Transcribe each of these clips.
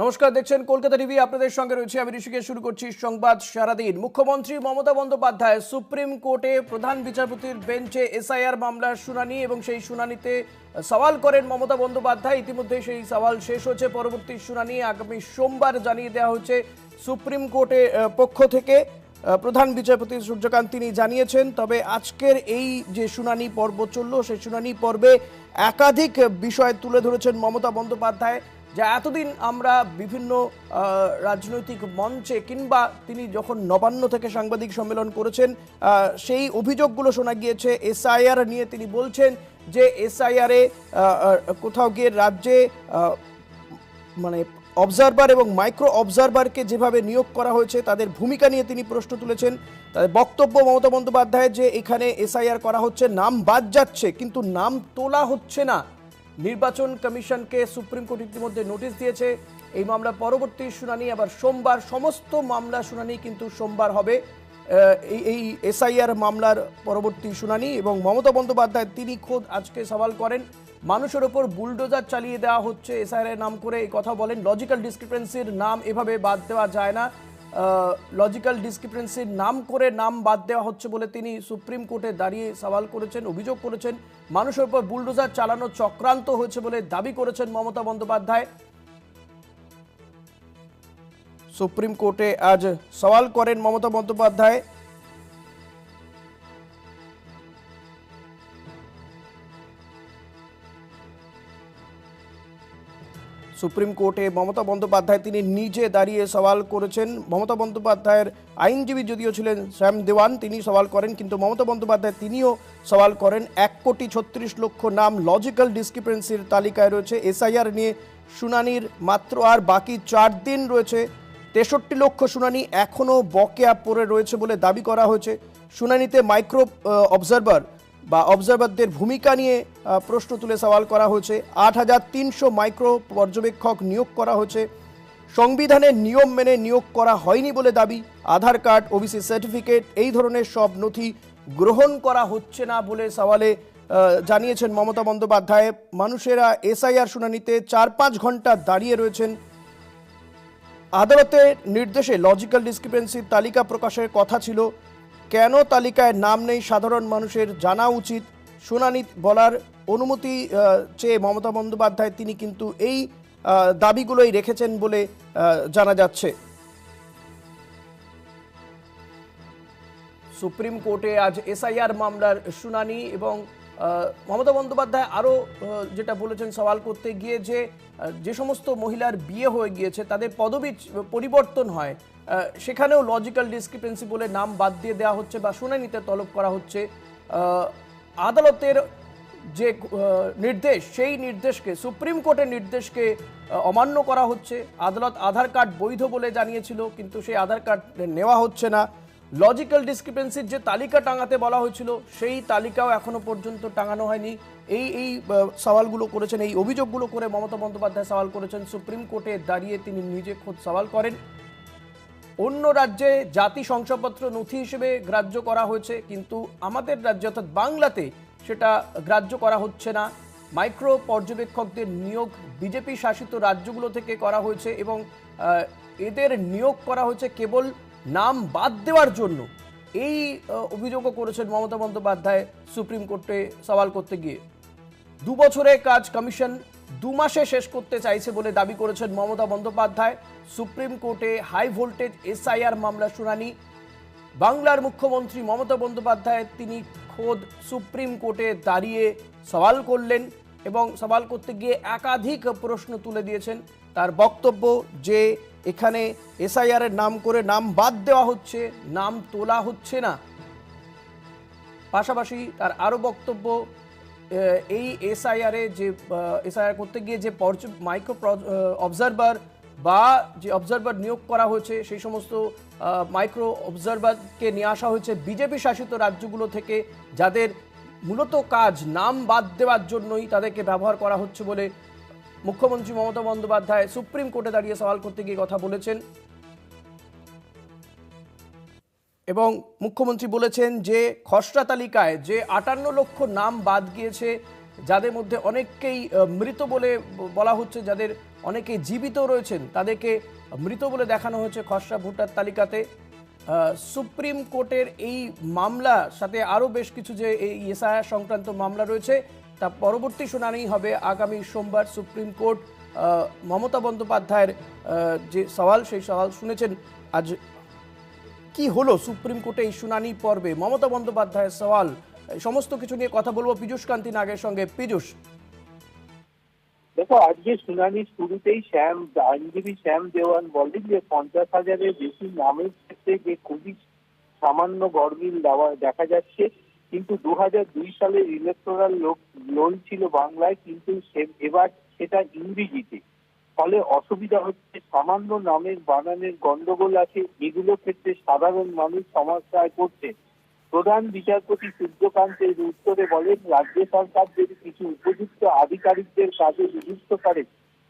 নমস্কার, দেখছেন কলকাতা টিভি। আপনাদের সঙ্গে রয়েছে আমি ঋষিকেশ। শুরু করছি সংবাদ সারাদিন। মুখ্যমন্ত্রী মমতা বন্দ্যোপাধ্যায় সুপ্রিম কোর্টে প্রধান বিচারপতির বেঞ্চে এসআইআর মামলার শুনানি এবং সেই শুনানিতে সওয়াল করেন মমতা বন্দ্যোপাধ্যায়। ইতিমধ্যে সেই সওয়াল শেষ হচ্ছে। পরবর্তী শুনানি আগামী সোমবার জানিয়ে দেওয়া হয়েছে সুপ্রিম কোর্টের পক্ষ থেকে। প্রধান বিচারপতি সূর্যকান্ত তিনি জানিয়েছেন। তবে আজকের এই যে শুনানি পর্ব চলল, সেই শুনানি পর্বে একাধিক বিষয় তুলে ধরেছেন মমতা বন্দ্যোপাধ্যায়, যা এতদিন আমরা বিভিন্ন রাজনৈতিক মঞ্চে কিংবা তিনি যখন নবান্ন থেকে সাংবাদিক সম্মেলন করেছেন সেই অভিযোগগুলো শোনা গিয়েছে। এসআইআর নিয়ে তিনি বলছেন যে এসআইআরে কোথাও গিয়ে রাজ্যে মানে অবজারভার এবং মাইক্রো অবজারভারকে যেভাবে নিয়োগ করা হয়েছে তাদের ভূমিকা নিয়ে তিনি প্রশ্ন তুলেছেন। তাদের বক্তব্য মমতা বন্দ্যোপাধ্যায় যে এখানে এসআইআর করা হচ্ছে, নাম বাদ যাচ্ছে কিন্তু নাম তোলা হচ্ছে না। নির্বাচন কমিশনকে সুপ্রিম কোর্ট ইতিমধ্যে নোটিশ দিয়েছে। এই মামলা পরবর্তী শুনানি আবার সোমবার। সমস্ত মামলা শুনানি কিন্তু সোমবার হবে। এই এসআইআর মামলার পরবর্তী শুনানি। এবং মমতা বন্দ্যোপাধ্যায় তিনি খোদ আজকে সওয়াল করেন, মানুষের ওপর বুলডোজার চালিয়ে দেওয়া হচ্ছে এসআইআর নাম করে। এই কথা বলেন। লজিক্যাল ডিসক্রিপেন্সির নাম এভাবে বাদ দেওয়া যায় না। লজিক্যাল ডিসক্রিপেন্সির নাম করে নাম বাদ দেওয়া হচ্ছে বলে তিনি সুপ্রিম কোর্টে দাঁড়িয়ে সওয়াল করেছেন, অভিযোগ করেছেন। মানুষের উপর বুলডোজার চালানো চক্রান্ত হয়েছে বলে দাবি করেছেন মমতা বন্দ্যোপাধ্যায়। সুপ্রিম কোর্টে আজ সওয়াল করেন মমতা বন্দ্যোপাধ্যায়। সুপ্রিম কোর্টে মমতা বন্দ্যোপাধ্যায় তিনি নিজে দাঁড়িয়ে সওয়াল করেছেন। মমতা বন্দ্যোপাধ্যায়ের আইনজীবী যদিও ছিলেন শ্যাম দেওয়ান, তিনি সওয়াল করেন, কিন্তু মমতা বন্দ্যোপাধ্যায় তিনিও সওয়াল করেন। 1,36,00,000 নাম লজিক্যাল ডিসক্রিপেন্সির তালিকায় রয়েছে। এসআইআর নিয়ে শুনানির মাত্র আর বাকি 4 দিন রয়েছে। 63 লক্ষ শুনানি এখনও বকেয়া পড়ে রয়েছে বলে দাবি করা হয়েছে। শুনানিতে মাইক্রো অবজারভার বা অবজারভারদের ভূমিকা নিয়ে প্রশ্ন তুলে সওয়াল করা হয়েছে। 8,300 মাইক্রো পর্যবেক্ষক নিয়োগ করা হয়েছে। সংবিধানের নিয়ম মেনে নিয়োগ করা হয়নি বলে দাবি। আধার কার্ড, ওবিসি সার্টিফিকেট, এই ধরনের সব নথি গ্রহণ করা হচ্ছে না বলে সওয়ালে জানিয়েছেন মমতা বন্দ্যোপাধ্যায়। মানুষেরা এসআইআর শুনানিতে 4-5 ঘন্টা দাঁড়িয়ে রয়েছেন। আদালতের নির্দেশে লজিক্যাল ডিসক্রিপেন্সির তালিকা প্রকাশের কথা ছিল। কেন তালিকায় নাম নেই সাধারণ মানুষের জানা উচিত। শুনানি বলার অনুমতি চেয়ে মমতা বন্দ্যোপাধ্যায় তিনি কিন্তু এই দাবিগুলোই রেখেছেন বলে জানা যাচ্ছে। সুপ্রিম কোর্টে আজ এসআইআর মামলার শুনানি। এবং মমতা বন্দ্যোপাধ্যায় আরও যেটা বলেছেন সওয়াল করতে গিয়ে, যে সমস্ত মহিলার বিয়ে হয়ে গিয়েছে তাদের পদবি পরিবর্তন হয়, সেখানেও লজিক্যাল ডিসক্রিপেন্সি বলে নাম বাদ দিয়ে দেওয়া হচ্ছে বা শুনানিতে তলব করা হচ্ছে। আদালতের যে নির্দেশ, সেই নির্দেশকে, সুপ্রিম কোর্টের নির্দেশকে অমান্য করা হচ্ছে। আদালত আধার কার্ড বৈধ বলে জানিয়েছিল, কিন্তু সেই আধার কার্ড নেওয়া হচ্ছে না। লজিক্যাল ডিসক্রিপেন্সির যে তালিকা টাঙাতে বলা হয়েছিল, সেই তালিকাও এখনো পর্যন্ত টাঙানো হয়নি। এই সওয়ালগুলো করেছেন, এই অভিযোগগুলো করে মমতা বন্দ্যোপাধ্যায় সওয়াল করেছেন। সুপ্রিম কোর্টে দাঁড়িয়ে তিনি নিজে খোদ সওয়াল করেন। অন্য রাজ্যে জাতি শংসাপত্র নথি হিসেবে গ্রাহ্য করা হয়েছে, কিন্তু আমাদের রাজ্যে অর্থাৎ বাংলাতে সেটা গ্রাহ্য করা হচ্ছে না। মাইক্রো পর্যবেক্ষকদের নিয়োগ বিজেপি শাসিত রাজ্যগুলো থেকে করা হয়েছে এবং এদের নিয়োগ করা হয়েছে কেবল নাম বাদ দেওয়ার জন্য। এই অভিযোগও করেছেন মমতা বন্দ্যোপাধ্যায় সুপ্রিম কোর্টে সওয়াল করতে গিয়ে। 2 বছরের কাজ কমিশন 2 মাসে শেষ করতে চাইছে বলে দাবি করেছেন মমতা বন্দ্যোপাধ্যায়। সুপ্রিম কোর্টে হাই ভোল্টেজ এসআইআর মামলা শুনানি। বাংলার মুখ্যমন্ত্রী মমতা বন্দ্যোপাধ্যায় তিনি খোদ সুপ্রিম কোর্টে দাঁড়িয়ে সওয়াল করলেন এবং সওয়াল করতে গিয়ে একাধিক প্রশ্ন তুলে দিয়েছেন। তার বক্তব্য যে এখানে এসআইআর এর নাম করে নাম বাদ দেওয়া হচ্ছে, নাম তোলা হচ্ছে না। পাশাপাশি তার আরও বক্তব্য, এই এসআইআরে যে এসআইআর করতে গিয়ে যে মাইক্রো অবজারভার বা যে অবজারভার নিয়োগ করা হয়েছে, সেই সমস্ত মাইক্রো অবজারভারকে নিয়ে আসা হয়েছে বিজেপি শাসিত রাজ্যগুলো থেকে, যাদের মূলত কাজ নাম বাদ দেওয়ার জন্যই তাদেরকে ব্যবহার করা হচ্ছে বলে মুখ্যমন্ত্রী মমতা বন্দ্যোপাধ্যায় সুপ্রিম কোর্টে দাঁড়িয়ে সওয়াল করতে গিয়ে কথা বলেছেন। এবং মুখ্যমন্ত্রী বলেছেন যে খসড়া তালিকায় যে 58 লক্ষ নাম বাদ গিয়েছে, যাদের মধ্যে অনেককেই মৃত বলে বলা হচ্ছে, যাদের অনেকে জীবিত রয়েছেন, তাদেরকে মৃত বলে দেখানো হয়েছে খসড়া ভোটার তালিকাতে। সুপ্রিম কোর্টের এই মামলার সাথে আরও বেশ কিছু যে এই এসআইআর সংক্রান্ত মামলা রয়েছে, তা পরবর্তী শুনানি হবে আগামী সোমবার। সুপ্রিম কোর্ট মমতা বন্দ্যোপাধ্যায়ের যে সওয়াল, সেই সওয়াল শুনেছেন। আজ কি হলো সুপ্রিম কোর্টে এই শুনানি পর্বে, মমতা বন্দ্যোপাধ্যায়ের সওয়াল, সমস্ত কিছু নিয়ে কথা বলবো পীযূষ কান্তি নাগের সঙ্গে। পীযূষ, দেখো, আজকে শুনানির শুরুতেই আইনজীবী শ্যাম দেওয়ান বলেন যে 50,000-এর বেশি নামের ক্ষেত্রে যে খুবই সামান্য গরমিল দেখা যাচ্ছে, কিন্তু 2002 সালের ইলেকটোরাল রোল ছিল বাংলায়, কিন্তু এবার সেটা ইংরেজিতে। ফলে অসুবিধা হচ্ছে, সামান্য নামের বানানের গন্ডগোল আছে, এগুলো ক্ষেত্রে সাধারণ মানুষ সমস্যায় পড়ছে। প্রধান বিচারপতি সূর্যকান্ত এর উত্তরে বলেন, রাজ্য সরকার যদি কিছু উপযুক্ত আধিকারিকদের কাজে নিযুক্ত করে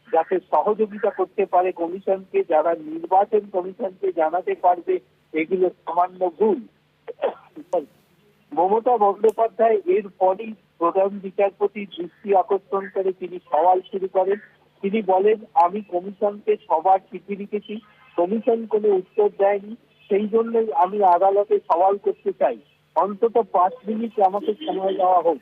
যাতে সহযোগিতা করতে পারে কমিশনকে, যারা নির্বাচন কমিশনকে জানাতে পারবে এগুলো সামান্য ভুল। মমতা বন্দ্যোপাধ্যায় এর পরই প্রধান বিচারপতির দৃষ্টি আকর্ষণ করে তিনি সওয়াল শুরু করেন। তিনি বলেন, আমি কমিশনকে সবার চিঠি লিখেছি, কমিশন কোনো উত্তর দেয়নি, সেই জন্যই আমি আদালতে সওয়াল করতে চাই, অন্তত 5 মিনিট আমাকে সময় দেওয়া হোক।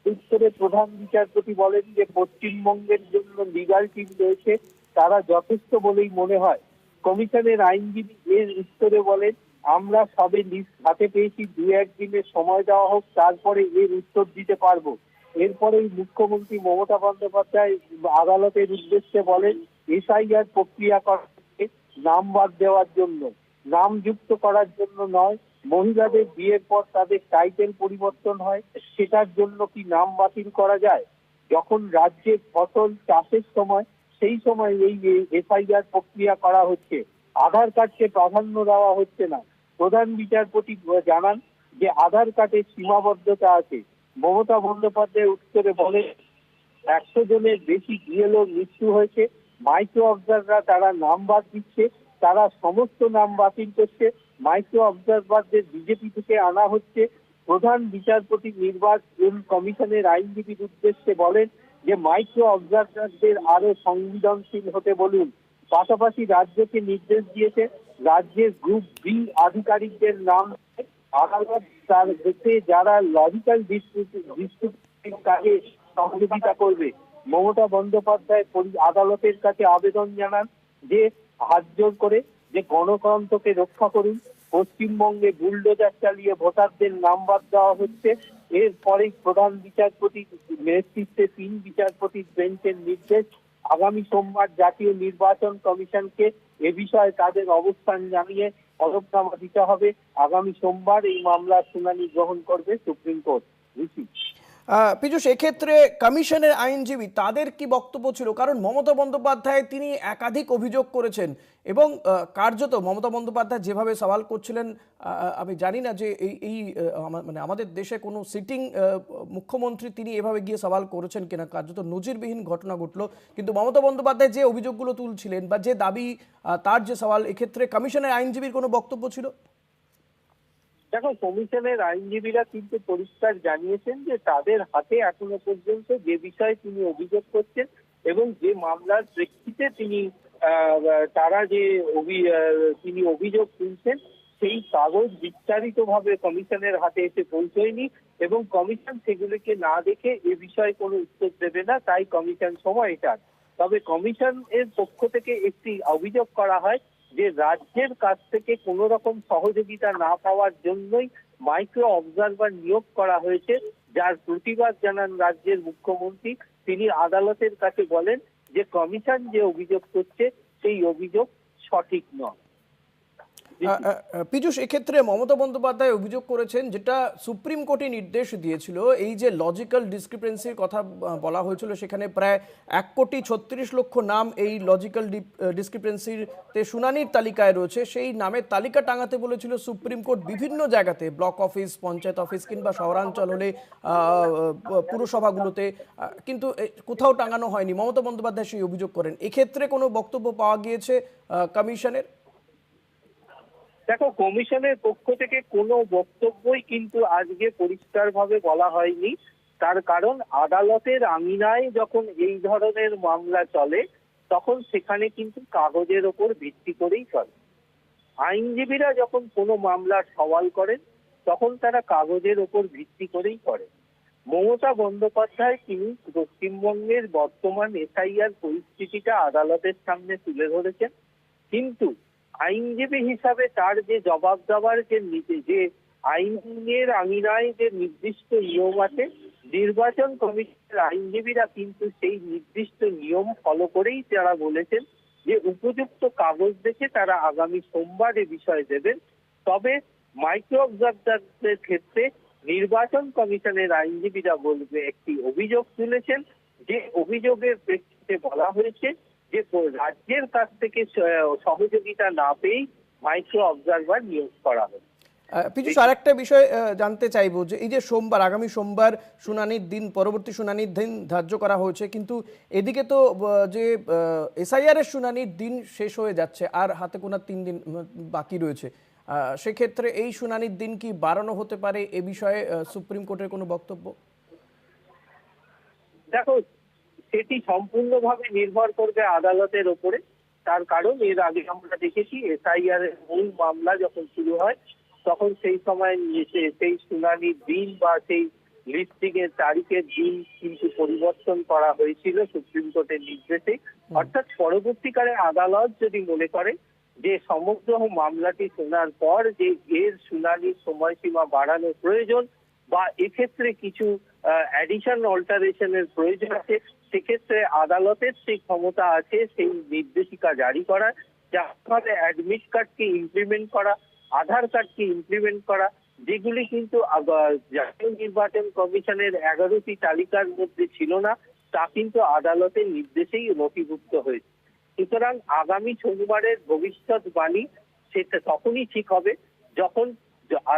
উত্তরে প্রধান বিচারপতি বলেন যে পশ্চিমবঙ্গের জন্য লিগাল টিম রয়েছে, তারা যথেষ্ট বলেই মনে হয়। কমিশনের আইনজীবী এর উত্তরে বলেন, আমরা সবে লিস্ট হাতে পেয়েছি, 2-1 দিনের সময় দেওয়া হোক, তারপরে এর উত্তর দিতে পারবো। এরপরেই মুখ্যমন্ত্রী মমতা বন্দ্যোপাধ্যায় আদালতের উদ্দেশ্যে বলেন, এসআইআর প্রক্রিয়া করাকে নাম বাদ দেওয়ার জন্য, নাম যুক্ত করার জন্য নয়। মহিলাদের বিয়ের পর তাদের টাইটেল পরিবর্তন হয়, সেটার জন্য কি নাম বাতিল করা যায়? যখন রাজ্যে ফসল চাষের সময়, সেই সময় এই এসআইআর প্রক্রিয়া করা হচ্ছে, আধার কার্ডকে প্রাধান্য দেওয়া হচ্ছে না। প্রধান বিচারপতি জানান যে আধার কার্ডের সীমাবদ্ধতা আছে। মমতা বন্দ্যোপাধ্যায় উত্তরে বলে, 100 জনের বেশি বিএলও মৃত্যু হয়েছে, মাইক্রো অবজারভাররা তারা নাম বাদ দিচ্ছে, তারা সমস্ত নাম বাতিল করছে, মাইক্রো অবজারভারদের বিজেপি থেকে আনা হচ্ছে। প্রধান বিচারপতি নির্বাচন কমিশনের আইনজীবীর উদ্দেশ্যে বলেন যে মাইক্রো অবজারভারদের আরো সংবেদনশীল হতে বলুন। পাশাপাশি রাজ্যকে নির্দেশ দিয়েছে, রাজ্যের গ্রুপ বি আধিকারিকদের নাম আদালত তার দেশে যারা লজিক্যাল ডিসপিউট কাজে সহযোগিতা করবে। মমতা বন্দ্যোপাধ্যায় আদালতের কাছে আবেদন জানান যে হাত জোর করে যে গণতন্ত্রকে রক্ষা করুন। পশ্চিমবঙ্গে বুলডোজার চালিয়ে ভোটারদের নাম বাদ দেওয়া হচ্ছে। এরপরেই প্রধান বিচারপতি নেতৃত্বে 3 বিচারপতির বেঞ্চের নির্দেশ, আগামী সোমবার জাতীয় নির্বাচন কমিশনকে এ বিষয়ে তাদের অবস্থান জানিয়ে হলফনামা দিতে হবে। আগামী সোমবার এই মামলার শুনানি গ্রহণ করবে সুপ্রিম কোর্ট। পীযূষ, এক্ষেত্রে কমিশনের আইনজীবী তাদের কি বক্তব্য ছিল? কারণ মমতা বন্দ্যোপাধ্যায় তিনি একাধিক অভিযোগ করেছেন এবং কার্যত মমতা বন্দ্যোপাধ্যায় যেভাবে সওয়াল করছিলেন, আমি জানি না যে এই মানে আমাদের দেশে কোনো সিটিং মুখ্যমন্ত্রী তিনি এভাবে গিয়ে সওয়াল করেছেন কিনা, কার্যত নজিরবিহীন ঘটনা ঘটলো। কিন্তু মমতা বন্দ্যোপাধ্যায় যে অভিযোগগুলো তুলছিলেন বা যে দাবি, তার যে সওয়াল, এক্ষেত্রে কমিশনের আইনজীবীর কোনো বক্তব্য ছিল? দেখো, কমিশনের আইনজীবীরা কিন্তু পরিষ্কার জানিয়েছেন যে তাদের হাতে এখনো পর্যন্ত যে বিষয়ে তিনি অভিযোগ করছেন এবং যে মামলার প্রেক্ষিতে তিনি তিনি অভিযোগ তুলছেন, সেই কাগজ বিস্তারিতভাবে কমিশনের হাতে এসে পৌঁছয়নি এবং কমিশন সেগুলিকে না দেখে এ বিষয়ে কোনো উত্তর দেবে না, তাই কমিশন সময় চান। তবে কমিশন এর পক্ষ থেকে একটি অভিযোগ করা হয় যে রাজ্যের কাছ থেকে কোন রকম সহযোগিতা না পাওয়ার জন্যই মাইক্রো অবজারভার নিয়োগ করা হয়েছে, যার প্রতিবাদ জানান রাজ্যের মুখ্যমন্ত্রী। তিনি আদালতের কাছে বলেন যে কমিশন যে অভিযোগ করছে সেই অভিযোগ সঠিক নয়। পীযূষ, এক্ষেত্রে মমতা বন্দ্যোপাধ্যায় অভিযোগ করেছেন, যেটা সুপ্রিম কোর্টে নির্দেশ দিয়েছিল, এই যে লজিক্যাল ডিসক্রিপেন্সির কথা বলা হয়েছিল, সেখানে প্রায় 1,36,00,000 নাম এই লজিক্যাল ডিসক্রিপেন্সিতে শুনানির তালিকায় রয়েছে। সেই নামের তালিকা টাঙাতে বলেছিল সুপ্রিম কোর্ট বিভিন্ন জায়গাতে, ব্লক অফিস, পঞ্চায়েত অফিস কিংবা শহরাঞ্চল হলে পুরসভাগুলোতে, কিন্তু কোথাও টাঙানো হয়নি। মমতা বন্দ্যোপাধ্যায় সেই অভিযোগ করেন। এক্ষেত্রে কোনো বক্তব্য পাওয়া গিয়েছে কমিশনের? দেখো, কমিশনের পক্ষ থেকে কোনো বক্তব্যই কিন্তু আজকে পরিষ্কারভাবে বলা হয়নি। তার কারণ আদালতের আঙিনায় যখন এই ধরনের মামলা চলে, তখন সেখানে কিন্তু কাগজের ওপর ভিত্তি করেই চলে। আইনজীবীরা যখন কোনো মামলার সওয়াল করেন তখন তারা কাগজের ওপর ভিত্তি করেই করেন। মমতা বন্দ্যোপাধ্যায় তিনি পশ্চিমবঙ্গের বর্তমান এসআইআর পরিস্থিতিটা আদালতের সামনে তুলে ধরেছেন, কিন্তু আইনজীবী হিসাবে তার যে জবাব দেওয়ার যে আইনের আঙিনায় যে নির্দিষ্ট নিয়ম আছে, নির্বাচন কমিশনের আইনজীবীরা কিন্তু সেই নির্দিষ্ট নিয়ম ফলো করেই তারা বলেছেন যে উপযুক্ত কাগজ দেখে তারা আগামী সোমবার এ বিষয় দেবেন। তবে মাইক্রো অবজারভারদের ক্ষেত্রে নির্বাচন কমিশনের আইনজীবীরা বলবে একটি অভিযোগ তুলেছেন, যে অভিযোগের প্রেক্ষিতে বলা হয়েছে যে রাজ্যের কাছ থেকে সহযোগিতা না পেয়েই মাইক্রো অবজারভার নিয়োগ করা হবে। পীযূষ, আরেকটা বিষয় জানতে চাইবো যে এই যে সোমবার, আগামী সোমবার শুনানির দিন, পরবর্তী শুনানির দিন ধার্য করা হয়েছে, কিন্তু এদিকে তো যে এসআইআর এর শুনানির দিন শেষ হয়ে যাচ্ছে, আর হাতে গোনা 3 দিন বাকি রয়েছে। সেক্ষেত্রে এই শুনানির দিন কি বাড়ানো হতে পারে, এ বিষয়ে সুপ্রিম কোর্টের কোনো বক্তব্য? দেখো, সেটি সম্পূর্ণভাবে নির্ভর করবে আদালতের ওপরে। তার কারণ এর আগে আমরা দেখেছি এসআইআর এর মূল মামলা যখন শুরু হয় তখন সেই সময় সেই শুনানির দিন বা সেই লিস্টিং এর তারিখের দিন কিন্তু পরিবর্তন করা হয়েছিল সুপ্রিম কোর্টের নির্দেশে। অর্থাৎ পরবর্তীকালে আদালত যদি মনে করে যে সমগ্র মামলাটি শোনার পর যে এর শুনানির সময়সীমা বাড়ানো প্রয়োজন বা এক্ষেত্রে কিছু অ্যাডিশন অল্টারেশনের প্রয়োজন আছে, সেক্ষেত্রে আদালতের সেই ক্ষমতা আছে সেই নির্দেশিকা জারি করার, যার ফলে অ্যাডমিট কার্ডকে ইমপ্লিমেন্ট করা, আধার কার্ডকে ইমপ্লিমেন্ট করা, যেগুলি কিন্তু জাতীয় নির্বাচন কমিশনের 11টি তালিকার মধ্যে ছিল না, তা কিন্তু আদালতের নির্দেশেই নথিভুক্ত হয়েছে। সুতরাং আগামী সোমবারের ভবিষ্যৎবাণী সেটা তখনই ঠিক হবে যখন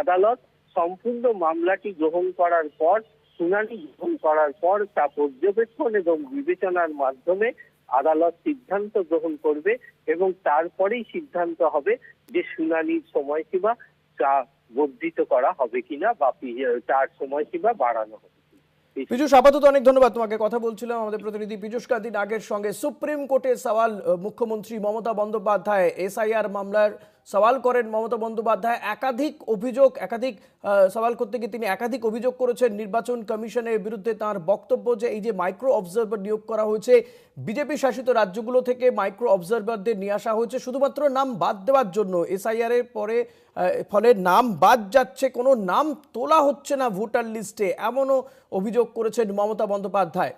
আদালত সম্পূর্ণ মামলাটি গ্রহণ করার পর, শুনানি গ্রহণ করার পর তা পর্যবেক্ষণ এবং বিবেচনার মাধ্যমে আদালত সিদ্ধান্ত গ্রহণ করবে এবং তারপরেই সিদ্ধান্ত হবে যে শুনানির সময়সীমা তা বর্ধিত করা হবে কিনা বা তার সময়সীমা বাড়ানো হবে। পীযূষ, আপাতত অনেক ধন্যবাদ তোমাকে। কথা বলছিলাম আমাদের প্রতিনিধি পীযূষ কান্তি নাগের সঙ্গে। সুপ্রিম কোর্টে সওয়াল মুখ্যমন্ত্রী মমতা বন্দ্যোপাধ্যায়, এসআইআর মামলার সওয়াল করেন মমতা বন্দ্যোপাধ্যায়। একাধিক সওয়াল করতে গিয়ে তিনি একাধিক অভিযোগ করেছেন নির্বাচন কমিশনের বিরুদ্ধে। তার বক্তব্য যে এই যে মাইক্রো অবজারভার নিয়োগ করা হয়েছে, বিজেপি শাসিত রাজ্যগুলো থেকে মাইক্রো অবজারভারদের নিয়ে আসা হয়েছে শুধুমাত্র নাম বাদ দেওয়ার জন্য। এসআইআর এর ফলে নাম বাদ যাচ্ছে, কোনো নাম তোলা হচ্ছে না ভোটার লিস্টে, এমনও অভিযোগ করেছেন মমতা বন্দ্যোপাধ্যায়।